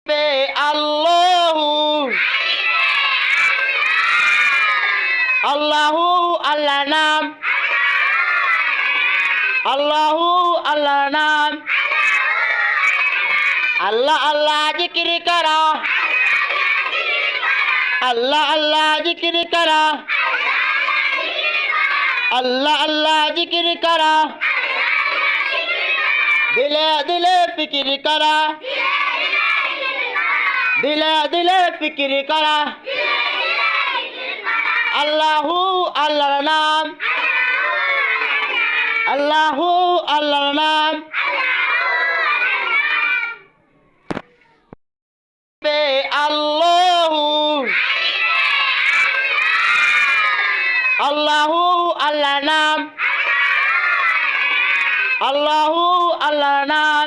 pay আল্লাহু আল্লাহু আল্লাহ নাম আল্লাহু আল্লাহ নাম আল্লাহ আল্লাহ জিকির করা আল্লাহ আল্লাহ জিকির করা আল্লাহ আল্লাহ জিকির করা দিলে দিলে ফিকির করা দিলে দিলে ফিকির করা আল্লাহু আল্লাহর নাম আল্লাহু আল্লাহর নাম পে আল্লাহু আল্লাহু আল্লাহর নাম আল্লাহু আল্লাহর নাম